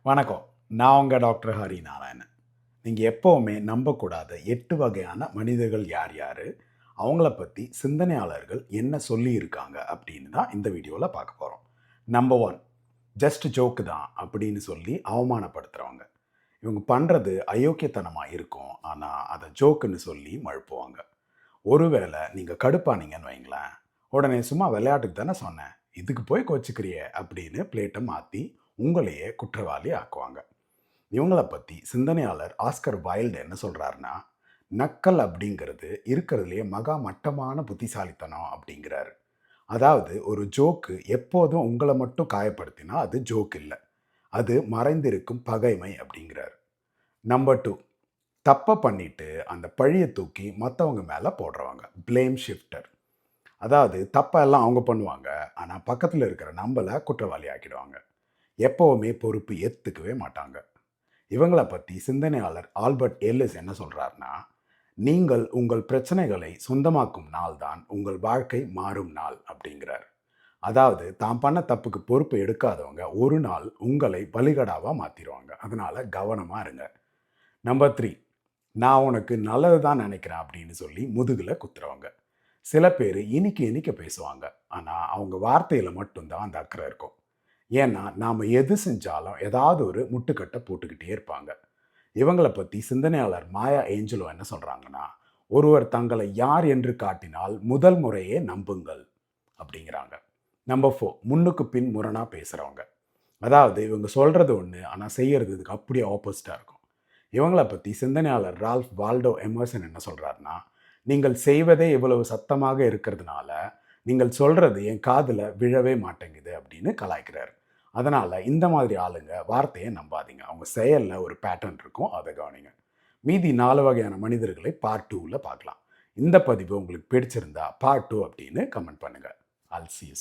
வணக்கம். நான் உங்கள் டாக்டர் ஹரி நாராயணன். நீங்கள் எப்போவுமே நம்பக்கூடாத 8 வகையான மனிதர்கள் யார் யார், அவங்கள பற்றி சிந்தனையாளர்கள் என்ன சொல்லியிருக்காங்க அப்படின்னு தான் இந்த வீடியோவில் பார்க்க போகிறோம். நம்பர் 1, ஜஸ்ட் ஜோக்கு தான் அப்படின்னு சொல்லி அவமானப்படுத்துகிறவங்க. இவங்க பண்ணுறது அயோக்கியத்தனமாக இருக்கும், ஆனால் அதை ஜோக்குன்னு சொல்லி மழுப்புவாங்க. ஒருவேளை நீங்கள் கடுப்பானீங்கன்னு வைங்களேன், உடனே சும்மா விளையாட்டுக்கு தானே சொன்னேன், இதுக்கு போய் கோச்சிக்கிறியே அப்படின்னு பிளேட்டை மாற்றி உங்களையே குற்றவாளி ஆக்குவாங்க. இவங்கள பற்றி சிந்தனையாளர் ஆஸ்கர் வைல்டு என்ன சொல்கிறாருன்னா, நக்கல் அப்படிங்கிறது இருக்கிறதுலையே மகா மட்டமான புத்திசாலித்தனம் அப்படிங்கிறாரு. அதாவது ஒரு ஜோக்கு எப்போதும் உங்களை மட்டும் காயப்படுத்தினா அது ஜோக் இல்லை, அது மறைந்திருக்கும் பகைமை அப்படிங்கிறாரு. நம்பர் 2, தப்பை பண்ணிட்டு அந்த பழியை தூக்கி மற்றவங்க மேலே போடுறவங்க, பிளேம் ஷிஃப்டர். அதாவது தப்பெல்லாம் அவங்க பண்ணுவாங்க, ஆனால் பக்கத்தில் இருக்கிற நம்மளை குற்றவாளி ஆக்கிடுவாங்க. எப்போவுமே பொறுப்பு ஏற்றுக்கவே மாட்டாங்க. இவங்கள பற்றி சிந்தனையாளர் ஆல்பர்ட் எல்லிஸ் என்ன சொல்கிறாருன்னா, நீங்கள் உங்கள் பிரச்சனைகளை சொந்தமாக்கும் நாள் தான் உங்கள் வாழ்க்கை மாறும் நாள் அப்படிங்கிறார். அதாவது தான் பண்ண தப்புக்கு பொறுப்பு எடுக்காதவங்க ஒரு நாள் உங்களை பலிகடாவாக மாற்றிடுவாங்க. அதனால் கவனமாக இருங்க. நம்பர் 3, நான் உனக்கு நல்லது தான் நினைக்கிறேன் அப்படின்னு சொல்லி முதுகில் குத்துறவங்க. சில பேர் இனிக்க இனிக்க பேசுவாங்க, ஆனால் அவங்க வார்த்தையில் மட்டும்தான் அந்த அக்கறை இருக்கும். ஏன்னா நாம் எது செஞ்சாலும் ஏதாவது ஒரு முட்டுக்கட்டை போட்டுக்கிட்டே இருப்பாங்க. இவங்களை பற்றி சிந்தனையாளர் மாயா ஏஞ்சலோ என்ன சொல்கிறாங்கன்னா, ஒருவர் தங்களை யார் என்று காட்டினால் முதல் முறையே நம்புங்கள் அப்படிங்கிறாங்க. நம்பர் 4, முன்னுக்கு பின் முரணாக பேசுகிறவங்க. அதாவது இவங்க சொல்கிறது ஒன்று, ஆனால் செய்கிறது இதுக்கு அப்படியே ஆப்போசிட்டாக இருக்கும். இவங்கள பற்றி சிந்தனையாளர் ரால்ஃப் வால்டோ எமர்சன் என்ன சொல்கிறாருன்னா, நீங்கள் செய்வதே இவ்வளவு சத்தமாக இருக்கிறதுனால நீங்கள் சொல்கிறது என் காதில் விழவே மாட்டேங்குது அப்படின்னு கலாய்க்கிறார். அதனால் இந்த மாதிரி ஆளுங்க வார்த்தையை நம்பாதீங்க. அவங்க செயலில் ஒரு பேட்டர்ன் இருக்கும், அதை கவனிங்க. மீதி 4 வகையான மனிதர்களை பார்ட் 2வில் பார்க்கலாம். இந்த பதிவு உங்களுக்கு பிடிச்சிருந்தா பார்ட் 2 அப்படின்னு கமெண்ட் பண்ணுங்கள். I'll see you soon.